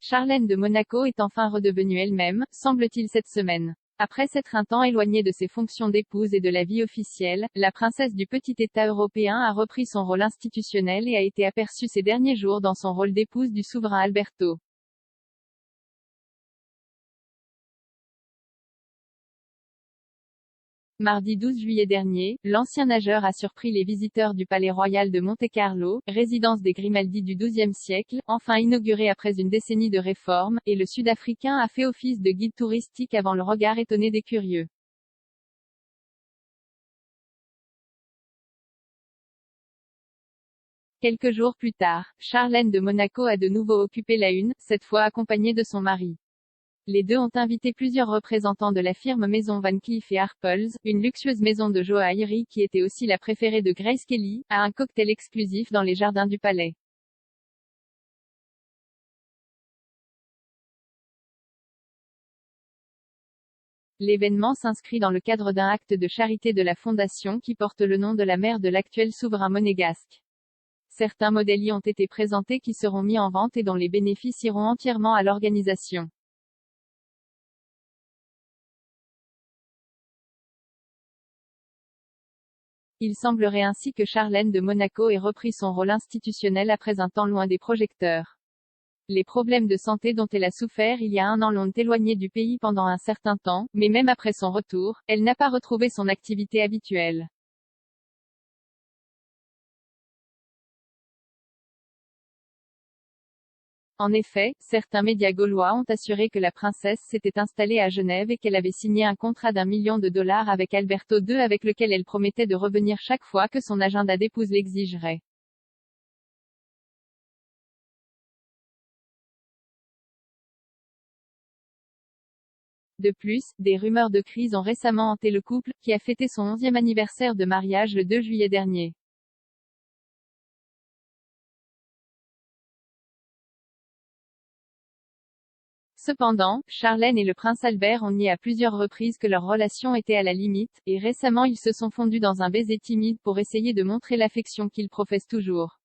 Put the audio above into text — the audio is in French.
Charlène de Monaco est enfin redevenue elle-même, semble-t-il cette semaine. Après s'être un temps éloignée de ses fonctions d'épouse et de la vie officielle, la princesse du petit État européen a repris son rôle institutionnel et a été aperçue ces derniers jours dans son rôle d'épouse du souverain Alberto. Mardi 12 juillet dernier, l'ancien nageur a surpris les visiteurs du Palais Royal de Monte-Carlo, résidence des Grimaldi du XIIe siècle, enfin inaugurée après une décennie de réformes, et le Sud-Africain a fait office de guide touristique avant le regard étonné des curieux. Quelques jours plus tard, Charlène de Monaco a de nouveau occupé la une, cette fois accompagnée de son mari. Les deux ont invité plusieurs représentants de la firme maison Van Cleef & Arpels, une luxueuse maison de joaillerie qui était aussi la préférée de Grace Kelly, à un cocktail exclusif dans les jardins du palais. L'événement s'inscrit dans le cadre d'un acte de charité de la fondation qui porte le nom de la mère de l'actuel souverain monégasque. Certains modèles y ont été présentés qui seront mis en vente et dont les bénéfices iront entièrement à l'organisation. Il semblerait ainsi que Charlène de Monaco ait repris son rôle institutionnel après un temps loin des projecteurs. Les problèmes de santé dont elle a souffert il y a un an l'ont éloignée du pays pendant un certain temps, mais même après son retour, elle n'a pas retrouvé son activité habituelle. En effet, certains médias gaulois ont assuré que la princesse s'était installée à Genève et qu'elle avait signé un contrat d'1 million de dollars avec Alberto II avec lequel elle promettait de revenir chaque fois que son agenda d'épouse l'exigerait. De plus, des rumeurs de crise ont récemment hanté le couple, qui a fêté son 11e anniversaire de mariage le 2 juillet dernier. Cependant, Charlène et le prince Albert ont nié à plusieurs reprises que leur relation était à la limite, et récemment ils se sont fondus dans un baiser timide pour essayer de montrer l'affection qu'ils professent toujours.